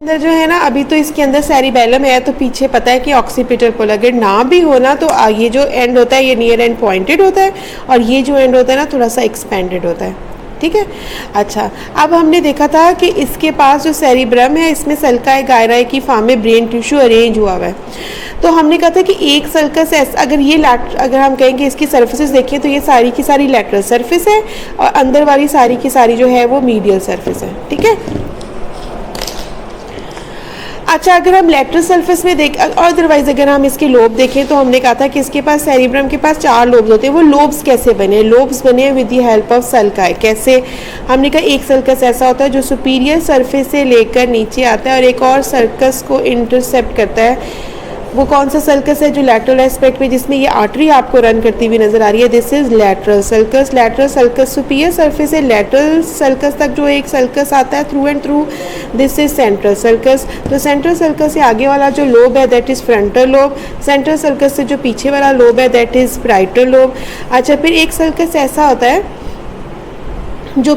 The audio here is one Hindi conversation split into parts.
अंदर जो है ना, अभी तो इसके अंदर सेरिबेलम है, तो पीछे पता है कि ऑक्सीपिटल पोल। अगर ना भी हो ना तो ये जो एंड होता है ये नियर एंड पॉइंटेड होता है, और ये जो एंड होता है ना थोड़ा सा एक्सपेंडेड होता है। ठीक है। अच्छा, अब हमने देखा था कि इसके पास जो सेरिब्रम है इसमें सल्काई गायराई की फॉर्म में ब्रेन टिश्यू अरेंज हुआ हुआ है। तो हमने कहा था कि एक सल्कस अगर हम कहेंगे इसकी सर्फेसिस देखें तो ये सारी की सारी लैटरल सर्फेस है, और अंदर वाली सारी की सारी जो है वो मीडियल सर्फेस है। ठीक है। अच्छा, अगर हम लैटरल सर्फेस में और अदरवाइज अगर हम इसके लोब देखें तो हमने कहा था कि इसके पास सेरिब्रम के पास 4 लोब्स होते हैं। वो लोब्स कैसे बने? लोब्स बने with the help of sulci. कैसे? हमने कहा एक सर्कस ऐसा होता है जो सुपीरियर सरफेस से लेकर नीचे आता है और एक और सर्कस को इंटरसेप्ट करता है। वो कौन सा सर्कस है जो लैटरल एस्पेक्ट में, जिसमें ये आर्टरी आपको रन करती हुई नजर आ रही है? This is lateral circus. Lateral circus superior surface से लैटरल सर्कस तक जो एक सर्कस आता है through and through, this is central sulcus. तो सेंट्रल सर्कस से आगे वाला जो लोब है that is frontal lobe. Central sulcus से जो पीछे वाला लोब है दैट इज पैराइटल लोब। अच्छा, फिर एक सर्कस ऐसा होता है जो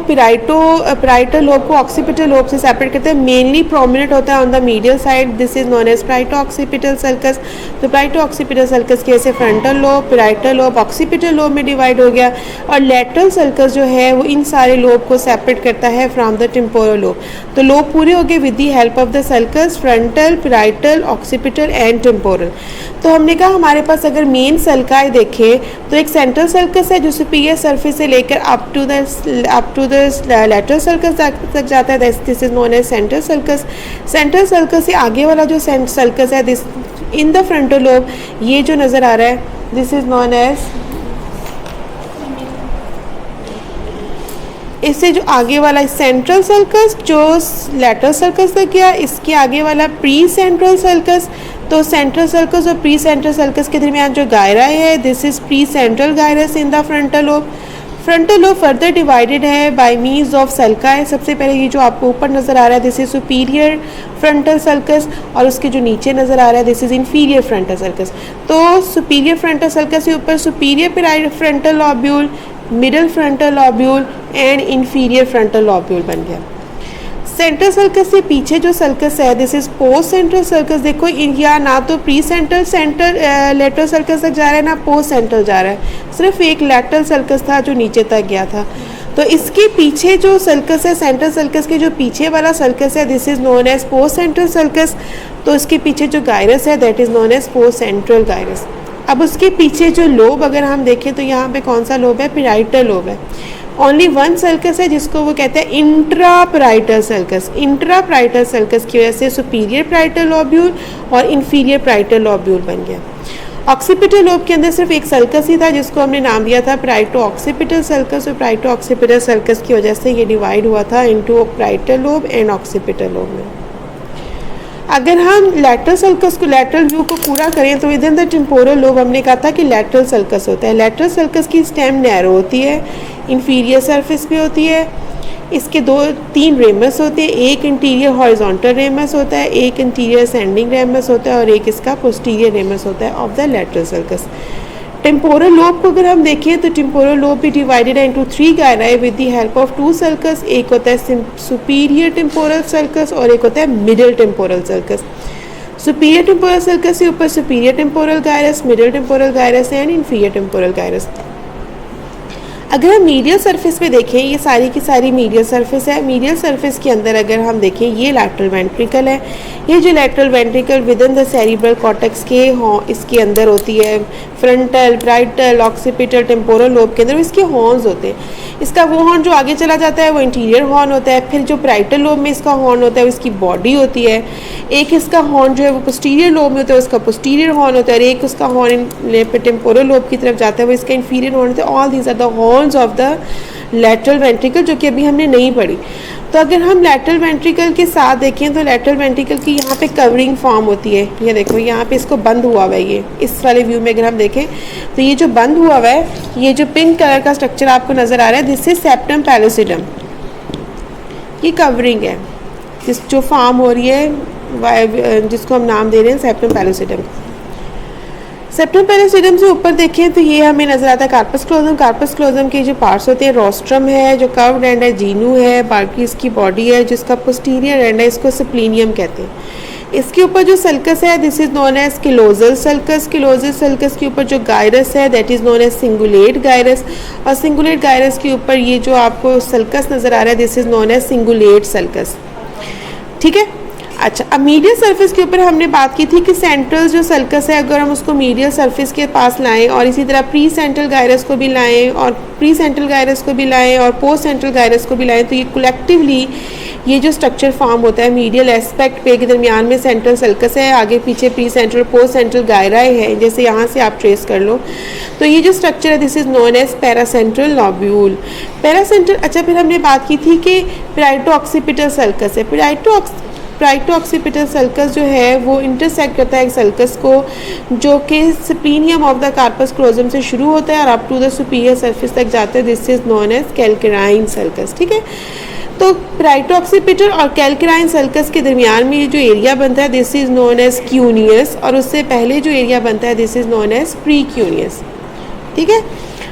पैराइटल लोब को ऑक्सीपिटल लोब से सेपरेट करते हैं। मेनली प्रोमिनेंट होता है on the medial side. This is known as parieto occipital sulcus. तो पैराइटो ऑक्सीपिटल सर्कस की वजह से frontal lobe, parietal lobe, occipital lobe में डिवाइड हो गया। और लैटरल सर्कस जो है वो इन सारे लोब को सेपरेट करता है फ्रॉम द टेम्पोरल लोब। तो लोब पूरे हो गए with the help of the circus, frontal, parietal, occipital and temporal. तो हमने कहा हमारे पास अगर मेन सल्काई देखें तो एक सेंट्रल सर्कस है जो सुपीरियर सरफेस से लेकर up to the lateral sulcus तक जाता है। This is known as central sulcus. Central sulcus से आगे वाला जो सर्कस है this in the frontal lobe, ये जो नज़र आ रहा है दिस इज नोन एज, इससे जो आगे वाला सेंट्रल सर्कस जो लैटरल सर्कस तक गया, इसके आगे वाला प्री सेंट्रल सर्कस। तो सेंट्रल सर्कस और प्री सेंट्रल सर्कस के दरमियान जो गायरा है this is pre central gyrus in the frontal lobe. Frontal lobe further divided है बाय मीन्स ऑफ सल्काई। सबसे पहले ये जो आपको ऊपर नज़र आ रहा है this is superior frontal circus, और उसके जो नीचे नज़र आ रहा है this is inferior frontal circus. तो सुपीरियर फ्रंटल सर्कस के ऊपर superior frontal lobule, middle frontal lobule and inferior frontal lobule बन गया। सेंट्रल सर्कस से पीछे जो सर्कस है this is post central circus. देखो या ना तो प्री सेंट्रल लैटरल सर्कस तक जा रहा है ना पोस्ट सेंट्रल जा रहा है, सिर्फ एक लैटरल सर्कस था जो नीचे तक गया था। तो इसके पीछे जो सर्कस है सेंट्रल सर्कस के जो पीछे वाला सर्कस है this is known as post central sulcus. तो इसके पीछे जो गायरस है that is known as post central gyrus. अब उसके पीछे जो लोब अगर हम देखें तो यहाँ पे कौन सा लोब है? पैराइटल लोब है। ओनली वन सर्कस है जिसको वो कहते हैं intra parietal circus. Intra parietal circus की वजह से सुपीरियर पैराइटल लॉब्यूल और इंफीरियर पैराइटल लॉब्यूल बन गया। ऑक्सीपिटल लोब के अंदर सिर्फ एक सर्कस ही था जिसको हमने नाम दिया था पैराइटो ऑक्सीपिटल सर्कस, और पैराइटो ऑक्सीपिटल सर्कस की वजह से ये डिवाइड हुआ था into parietal lobe and occipital lobe में। अगर हम लैटरल सर्कस को, लैटरल व्यू को पूरा करें तो with in the temporal lobe हमने कहा था कि लैटरल सर्कस होता है। लैटरल सर्कस की स्टेम नैरो होती है, इंफीरियर सरफेस पे होती है। इसके 2-3 रेमस होते हैं, एक इंटीरियर हॉरिजॉन्टल रेमस होता है, एक इंटीरियर असेंडिंग रेमस होता है और एक इसका पोस्टीरियर रेमस होता है of the lateral sulcus. Temporal lobe को अगर हम देखें तो टेम्पोरल लोब भी डिवाइडेड है into 3 gyri with the help of 2 sulcus. एक होता है सुपीरियर टेम्पोरल सर्कस और एक होता है middle temporal circus. Superior temporal circus के ऊपर superior temporal gyrus, middle temporal gyrus and inferior temporal gyrus. अगर हम मीडियल सरफेस पे देखें, ये सारी की सारी मीडियल सरफेस है। मीडियल सरफेस के अंदर अगर हम देखें ये लैटरल वेंट्रिकल है। ये जो lateral ventricle with in the cerebral cortex के इसके अंदर होती है। Frontal, parietal, occipital, temporal lobe के अंदर इसके हॉर्न्स होते हैं। इसका वो हॉर्न जो आगे चला जाता है वो इंटीरियर हॉर्न होता है। फिर जो पैराइटल लोब में इसका हॉर्न होता है उसकी बॉडी होती है। एक इसका हॉर्न जो है वो पोस्टीरियर लोब में होता है, उसका पोस्टीरियर हॉर्न होता है। और एक उसका हॉर्न टेम्पोरल लोब की तरफ जाता है, वो इसका इंफीरियर हॉर्न होता है। All these are the horns of the lateral ventricle, जो कि अभी हमने नहीं पढ़ी। तो अगर हम लैटरल वेंट्रिकल के साथ देखें तो लैटरल वेंट्रिकल की यहाँ पे कवरिंग फॉर्म होती है। ये देखो यहाँ पे इसको बंद हुआ हुआ है। ये इस वाले व्यू में अगर हम देखें तो ये जो बंद हुआ हुआ है, ये जो पिंक कलर का स्ट्रक्चर आपको नज़र आ रहा है दिस इज सेप्टम पैलोसिडम। ये कवरिंग है जो फॉर्म हो रही है, जिसको हम नाम दे रहे हैं सेप्टम पैलोसिडम। सेप्टम पेरिस्टिडम से ऊपर देखें तो ये हमें नजर आता है कार्पस क्लोजम। कार्पस क्लोजम के जो पार्ट्स होते हैं, रोस्ट्रम है जो कर्व्ड एंड है, जीनू है, बाकी इसकी बॉडी है जिसका पोस्टीरियर एंड है, इसको स्प्लीनियम कहते हैं। इसके ऊपर जो सल्कस है this is known as callosal sulcus. Callosal sulcus के ऊपर जो गायरस है that is known as cingulate gyrus, और सिंगुलेट गायरस के ऊपर ये जो आपको सल्कस नजर आ रहा है this is known as cingulate sulcus. ठीक है, अच्छा अब मीडियल सरफेस के ऊपर हमने बात की थी कि सेंट्रल जो सल्कस है अगर हम उसको मीडियल सरफेस के पास लाएं और इसी तरह प्री सेंट्रल गायरस को भी लाएं और प्री सेंट्रल गायरस को भी लाएं और पोस्ट सेंट्रल गायरस को भी लाएं तो ये कलेक्टिवली ये जो स्ट्रक्चर फॉर्म होता है मीडियल एस्पेक्ट पे के दरमियान में सेंट्रल सल्कस है, आगे पीछे प्री सेंट्रल पोस्ट सेंट्रल गायराए है, जैसे यहाँ से आप ट्रेस कर लो। तो ये जो स्ट्रक्चर है this is known as paracentral lobule. Paracentral, अच्छा फिर हमने बात की थी कि पेराइटो ऑक्सीपिटल सल्कस है। पेराइटो ऑक्सीपिटल सल्कस जो है वो इंटरसेक्ट करता है एक सल्कस को जो कि splenium of the corpus callosum से शुरू होता है और up to the superior surface तक जाता है, this is known as calcarine sulcus. ठीक है, तो पेराइटो ऑक्सीपिटल और कैल्केराइन सल्कस के दरमियान में ये जो एरिया बनता है this is known as cuneus, और उससे पहले जो एरिया बनता है this is known as precuneus. ठीक है,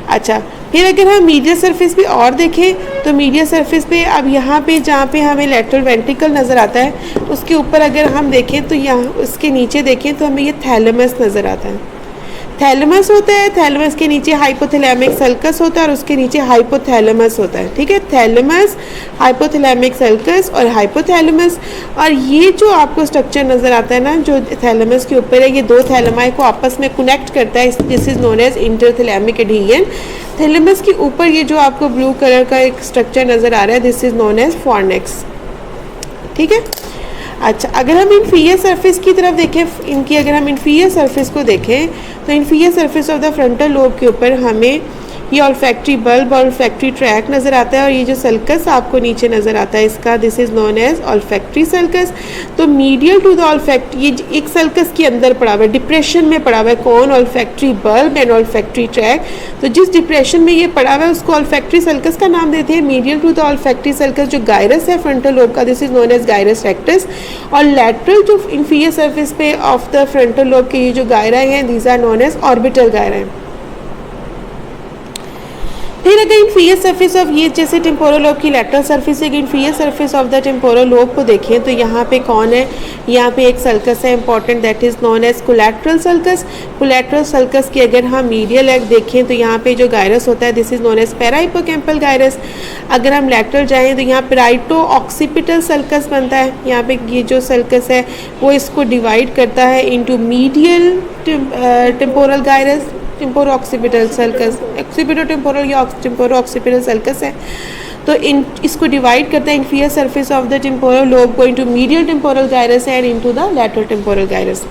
अच्छा फिर अगर हम मीडियल सरफेस पे और देखें तो मीडियल सरफेस पे अब यहाँ पे जहाँ पे हमें लेटरल वेंट्रिकल नज़र आता है उसके ऊपर अगर हम देखें तो यहाँ उसके नीचे देखें तो हमें ये थैलेमस नज़र आता है। थैलेमस होता है, थैलेमस के नीचे हाइपोथैलेमिक सल्कस होता है और उसके नीचे हाइपोथैलेमस होता है। ठीक है, थैलेमस, हाइपोथैलेमिक सल्कस और हाइपोथैलेमस, और ये जो आपको स्ट्रक्चर नज़र आता है ना जो थैलेमस के ऊपर है ये दो थैलेमाई को आपस में कनेक्ट करता है, this is known as interthalamic adhesion. Thalamus के ऊपर ये जो आपको ब्लू कलर का एक स्ट्रक्चर नज़र आ रहा है दिस इज नोन एज फॉर्नेक्स। ठीक है, अच्छा अगर हम इन्फीरियर सरफेस की तरफ देखें, इनकी अगर हम इन्फीरियर सरफेस को देखें तो inferior surface of the frontal lobe के ऊपर हमें ये ऑल्फैक्टरी बल्ब और ऑल्फैक्टरी ट्रैक नज़र आता है और ये जो सल्कस आपको नीचे नज़र आता है इसका this is known as olfactory sulcus. तो मीडियल टू द ऑल्फैक्टरी ये एक सल्कस के अंदर पड़ा हुआ है, डिप्रेशन में पड़ा हुआ है, कौन? Olfactory bulb and olfactory track. तो जिस डिप्रेशन में ये पड़ा हुआ है उसको ऑल्फैक्टरी सल्कस का नाम देते हैं। Medial to the olfactory sulcus जो गायरस है फ्रंटल लोब का this is known as gyrus rectus, और लैटरल जो इन्फीरियर सरफेस पे ऑफ द फ्रंटल लोब के ये जो गायरा हैं these are known as orbital gyri हैं। फिर अगर इन्फीरियर सरफेस ऑफ ये जैसे टेम्पोरल लोब की लैटरल सरफेस है, inferior surface of the temporal lobe को देखें तो यहाँ पे कौन है? यहाँ पे एक सल्कस है important that is known as collateral sulcus. Collateral sulcus की अगर हम मीडियल लेग देखें तो यहाँ पे जो गायरस होता है this is known as parahippocampal gyrus. अगर हम लैटरल जाएँ तो यहाँ पेराइटो ऑक्सीपिटल सल्कस बनता है। यहाँ पे ये जो सल्कस है वो इसको डिवाइड करता है into medial temporal gyrus, temporo occipital sulcus, occipito temporal या टेम्पोरो ऑक्सीपिटल सल्कस है। तो इसको डिवाइड करता है inferior surface of the temporal lobe को into medial temporal gyrus and into the lateral temporal gyrus.